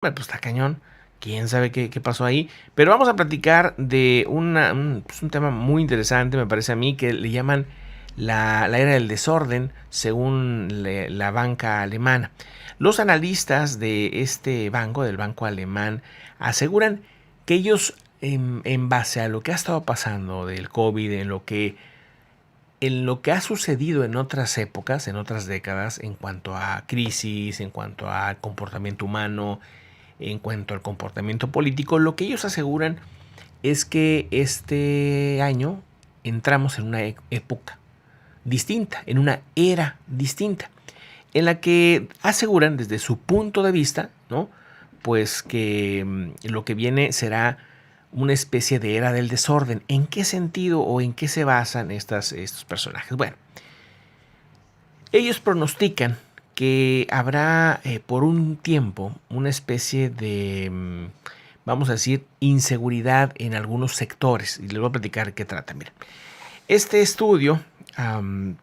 Bueno, pues está cañón. Quién sabe qué pasó ahí. Pero vamos a platicar de un tema muy interesante, me parece a mí, que le llaman la era del desorden, según la banca alemana. Los analistas de este banco, del banco alemán, aseguran que ellos, en base a lo que ha estado pasando del COVID, en lo que ha sucedido en otras épocas, en otras décadas, en cuanto a crisis, en cuanto a comportamiento humano, en cuanto al comportamiento político, lo que ellos aseguran es que este año entramos en una época distinta, en una era distinta, en la que aseguran desde su punto de vista, ¿no? Pues que lo que viene será una especie de era del desorden. ¿En qué sentido o en qué se basan estos personajes? Bueno, ellos pronostican que habrá por un tiempo una especie de, vamos a decir, inseguridad en algunos sectores. Y les voy a platicar qué trata. Miren, este estudio,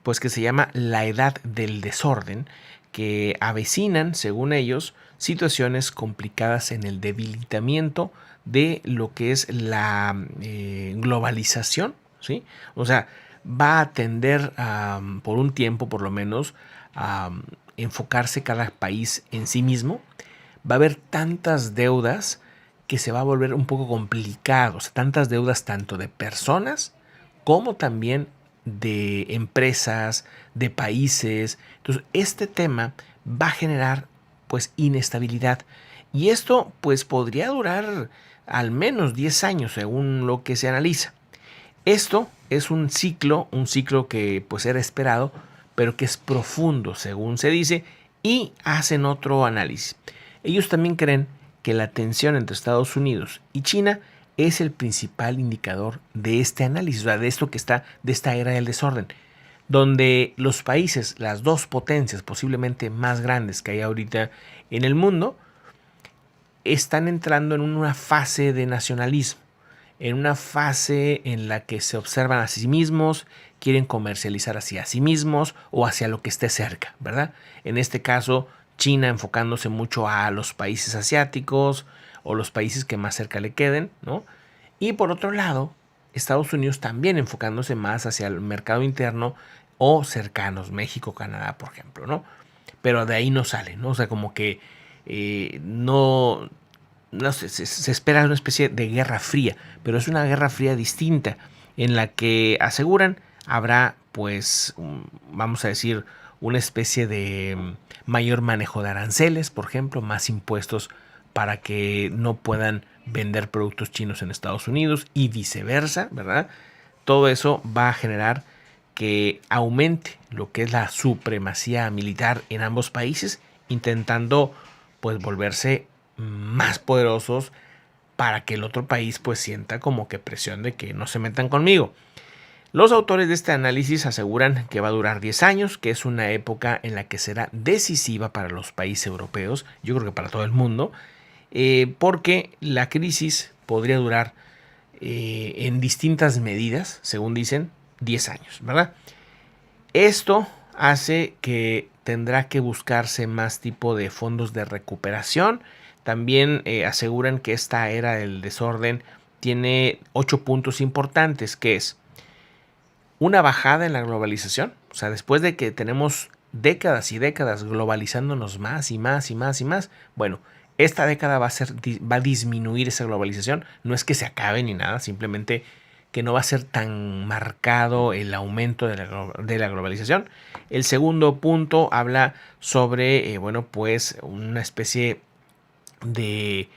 pues que se llama La Edad del Desorden, que avecinan, según ellos, situaciones complicadas en el debilitamiento de lo que es la globalización, ¿sí? O sea, va a tender por un tiempo, por lo menos, a enfocarse cada país en sí mismo. Va a haber tantas deudas que se va a volver un poco complicado. O sea, tantas deudas tanto de personas como también de empresas, de países. Entonces, este tema va a generar pues inestabilidad. Y esto pues podría durar al menos 10 años según lo que se analiza. Esto es un ciclo que pues era esperado, pero que es profundo según se dice, y hacen otro análisis. Ellos también creen que la tensión entre Estados Unidos y China es el principal indicador de este análisis, o sea, de esto que está, de esta era del desorden, donde los países, las dos potencias posiblemente más grandes que hay ahorita en el mundo, están entrando en una fase de nacionalismo, en una fase en la que se observan a sí mismos, quieren comercializar hacia sí mismos o hacia lo que esté cerca, ¿verdad? En este caso, China enfocándose mucho a los países asiáticos o los países que más cerca le queden, ¿no? Y por otro lado, Estados Unidos también enfocándose más hacia el mercado interno o cercanos, México, Canadá, por ejemplo, ¿no? Pero de ahí no sale, ¿no? O sea, como que no, no sé, se espera una especie de guerra fría, pero es una guerra fría distinta en la que aseguran habrá pues vamos a decir una especie de mayor manejo de aranceles, por ejemplo, más impuestos para que no puedan vender productos chinos en Estados Unidos y viceversa, ¿verdad? Todo eso va a generar que aumente lo que es la supremacía militar en ambos países, intentando pues volverse más poderosos para que el otro país pues sienta como que presión de que no se metan conmigo. Los autores de este análisis aseguran que va a durar 10 años, que es una época en la que será decisiva para los países europeos, yo creo que para todo el mundo, porque la crisis podría durar en distintas medidas, según dicen, 10 años, ¿verdad? Esto hace que tendrá que buscarse más tipo de fondos de recuperación. También aseguran que esta era del desorden tiene 8 puntos importantes, que es una bajada en la globalización. O sea, después de que tenemos décadas y décadas globalizándonos más y más y más y más, bueno, esta década va a disminuir esa globalización. No es que se acabe ni nada, simplemente que no va a ser tan marcado el aumento de la globalización. El segundo punto habla sobre, bueno, pues una especie de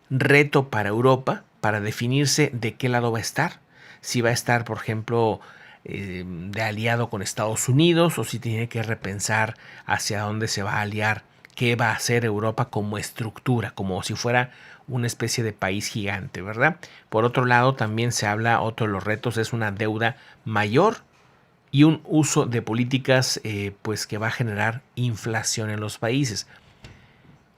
reto para Europa para definirse de qué lado va a estar. Si va a estar, por ejemplo, de aliado con Estados Unidos o si tiene que repensar hacia dónde se va a aliar, qué va a hacer Europa como estructura, como si fuera una especie de país gigante, ¿verdad? Por otro lado, también se habla, otro de los retos es una deuda mayor y un uso de políticas pues que va a generar inflación en los países.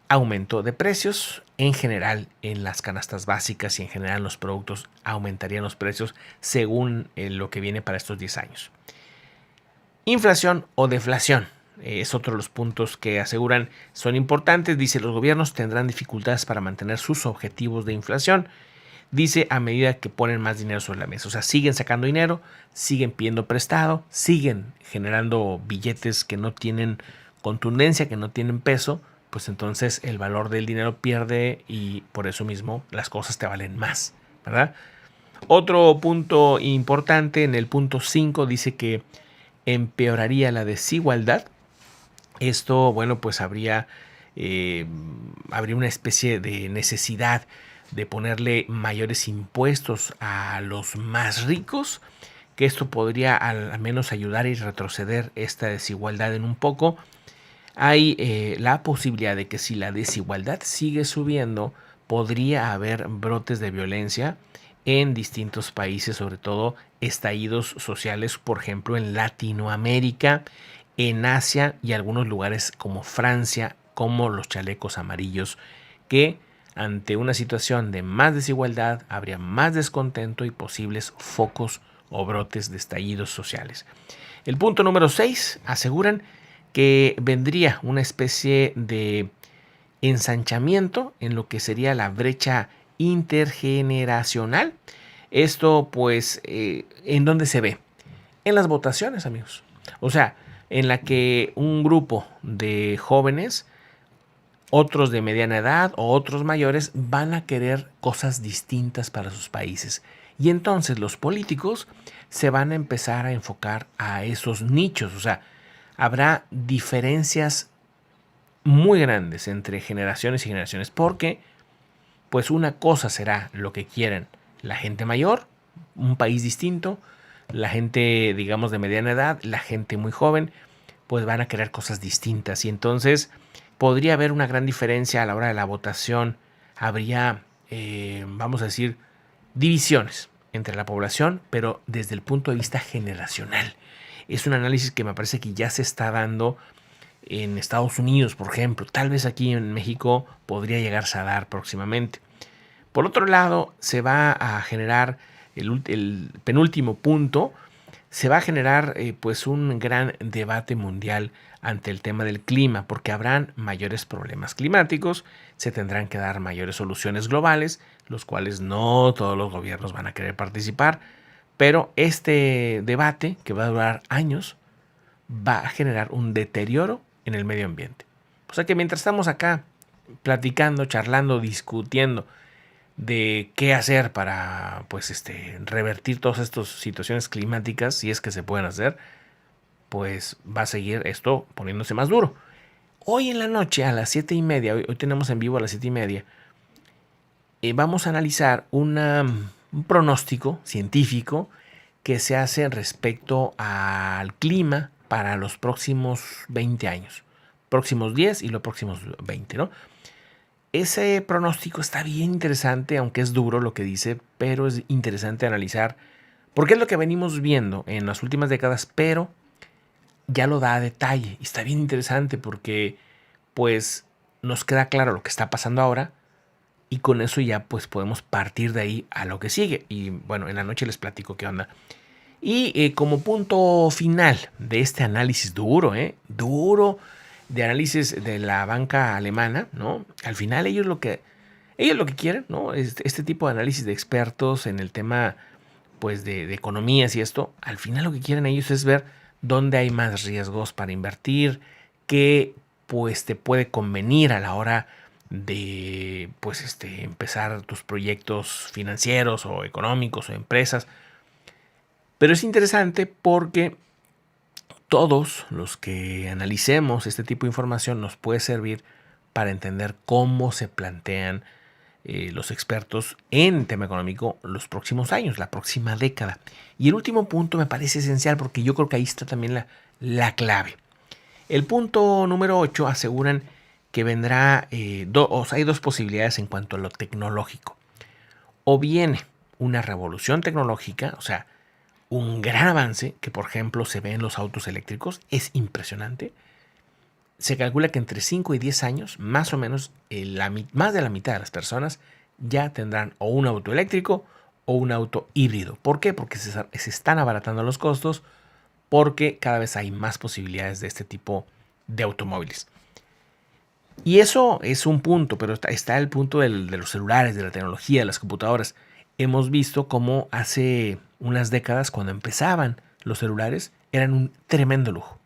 Aumento de precios en general en las canastas básicas y en general en los productos aumentarían los precios según lo que viene para estos 10 años. Inflación o deflación. Es otro de los puntos que aseguran son importantes. Dice, los gobiernos tendrán dificultades para mantener sus objetivos de inflación. Dice, a medida que ponen más dinero sobre la mesa. O sea, siguen sacando dinero, siguen pidiendo prestado, siguen generando billetes que no tienen contundencia, que no tienen peso. Pues entonces el valor del dinero pierde y por eso mismo las cosas te valen más, ¿verdad? Otro punto importante, en el punto 5, dice que empeoraría la desigualdad. Esto, bueno, pues habría una especie de necesidad de ponerle mayores impuestos a los más ricos, que esto podría al menos ayudar y retroceder esta desigualdad en un poco. Hay la posibilidad de que si la desigualdad sigue subiendo, podría haber brotes de violencia en distintos países, sobre todo estallidos sociales, por ejemplo en Latinoamérica, en Asia y algunos lugares como Francia, como los chalecos amarillos, que ante una situación de más desigualdad habría más descontento y posibles focos o brotes de estallidos sociales. El punto número 6, aseguran que vendría una especie de ensanchamiento en lo que sería la brecha intergeneracional. Esto pues, ¿en dónde se ve? En las votaciones, amigos. O sea, en la que un grupo de jóvenes, otros de mediana edad o otros mayores, van a querer cosas distintas para sus países. Y entonces los políticos se van a empezar a enfocar a esos nichos. O sea, habrá diferencias muy grandes entre generaciones y generaciones, porque pues una cosa será lo que quieren la gente mayor, un país distinto, la gente digamos de mediana edad, la gente muy joven, pues van a querer cosas distintas y entonces podría haber una gran diferencia a la hora de la votación. Habría, vamos a decir, divisiones entre la población, pero desde el punto de vista generacional. Es un análisis que me parece que ya se está dando en Estados Unidos, por ejemplo. Tal vez aquí en México podría llegarse a dar próximamente. Por otro lado, se va a generar el penúltimo punto, se va a generar pues un gran debate mundial ante el tema del clima, porque habrán mayores problemas climáticos, se tendrán que dar mayores soluciones globales, los cuales no todos los gobiernos van a querer participar, pero este debate, que va a durar años, va a generar un deterioro en el medio ambiente. O sea que mientras estamos acá platicando, charlando, discutiendo de qué hacer para pues revertir todas estas situaciones climáticas, si es que se pueden hacer, pues va a seguir esto poniéndose más duro. Hoy en la noche a las 7:30, hoy tenemos en vivo a las 7:30, vamos a analizar un pronóstico científico que se hace respecto al clima para los próximos 20 años, próximos 10 y los próximos 20, ¿no? Ese pronóstico está bien interesante, aunque es duro lo que dice, pero es interesante analizar, porque es lo que venimos viendo en las últimas décadas, pero ya lo da a detalle. Y está bien interesante porque pues nos queda claro lo que está pasando ahora y con eso ya pues podemos partir de ahí a lo que sigue. Y bueno, en la noche les platico qué onda. Y como punto final de este análisis duro, duro, de análisis de la banca alemana, ¿no? Al final ellos lo que quieren, ¿no? Este tipo de análisis de expertos en el tema, pues, de economías y esto, al final lo que quieren ellos es ver dónde hay más riesgos para invertir, qué, pues, te puede convenir a la hora de, pues, empezar tus proyectos financieros o económicos o empresas. Pero es interesante porque todos los que analicemos este tipo de información nos puede servir para entender cómo se plantean los expertos en tema económico los próximos años, la próxima década. Y el último punto me parece esencial porque yo creo que ahí está también la clave. El punto número 8 aseguran que vendrá, hay dos posibilidades en cuanto a lo tecnológico. O viene una revolución tecnológica, o sea, un gran avance que, por ejemplo, se ve en los autos eléctricos, es impresionante. Se calcula que entre 5 y 10 años, más o menos, más de la mitad de las personas ya tendrán o un auto eléctrico o un auto híbrido. ¿Por qué? Porque se están abaratando los costos, porque cada vez hay más posibilidades de este tipo de automóviles. Y eso es un punto, pero está el punto de los celulares, de la tecnología, de las computadoras. Hemos visto cómo hace unas décadas, cuando empezaban los celulares, eran un tremendo lujo.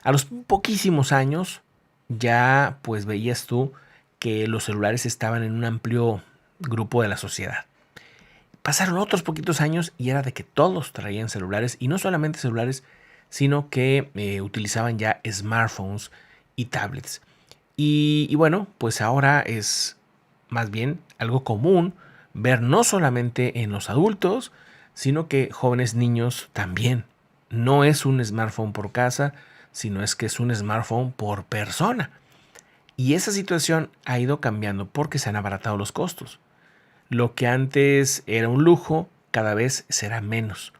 A los poquísimos años ya pues veías tú que los celulares estaban en un amplio grupo de la sociedad. Pasaron otros poquitos años y era de que todos traían celulares, y no solamente celulares, sino que utilizaban ya smartphones y tablets. Y bueno, pues ahora es más bien algo común ver no solamente en los adultos, sino que jóvenes niños también. No es un smartphone por casa, sino es que es un smartphone por persona. Y esa situación ha ido cambiando porque se han abaratado los costos. Lo que antes era un lujo, cada vez será menos.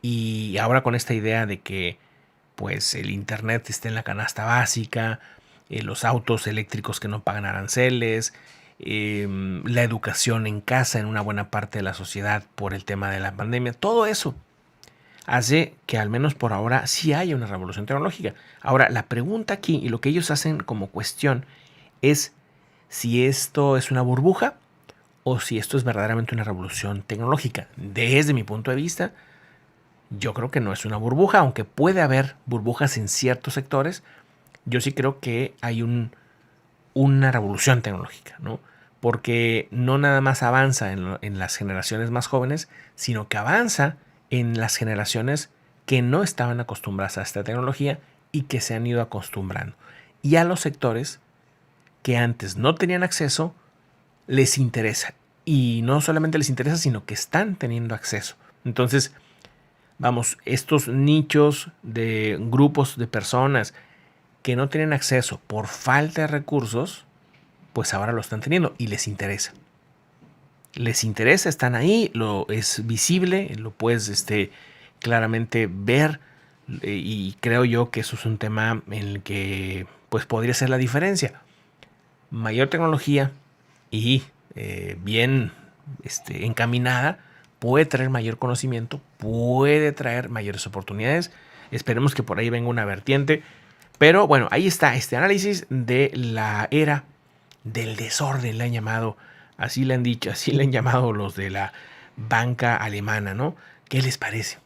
Y ahora con esta idea de que pues el internet está en la canasta básica, los autos eléctricos que no pagan aranceles, la educación en casa en una buena parte de la sociedad por el tema de la pandemia, todo eso hace que al menos por ahora sí haya una revolución tecnológica. Ahora, la pregunta aquí y lo que ellos hacen como cuestión es si esto es una burbuja o si esto es verdaderamente una revolución tecnológica. Desde mi punto de vista, yo creo que no es una burbuja, aunque puede haber burbujas en ciertos sectores. Yo sí creo que hay una revolución tecnológica, ¿no? Porque no nada más avanza en las generaciones más jóvenes, sino que avanza en las generaciones que no estaban acostumbradas a esta tecnología y que se han ido acostumbrando. Y a los sectores que antes no tenían acceso, les interesa. Y no solamente les interesa, sino que están teniendo acceso. Entonces, vamos, estos nichos de grupos de personas que no tienen acceso por falta de recursos, pues ahora lo están teniendo y les interesa. Les interesa, están ahí, es visible, lo puedes claramente ver, y creo yo que eso es un tema en el que pues podría ser la diferencia. Mayor tecnología y bien encaminada puede traer mayor conocimiento, puede traer mayores oportunidades. Esperemos que por ahí venga una vertiente. Pero bueno, ahí está este análisis de la era del desorden, le han llamado, así le han dicho, así le han llamado los de la banca alemana, ¿no? ¿Qué les parece?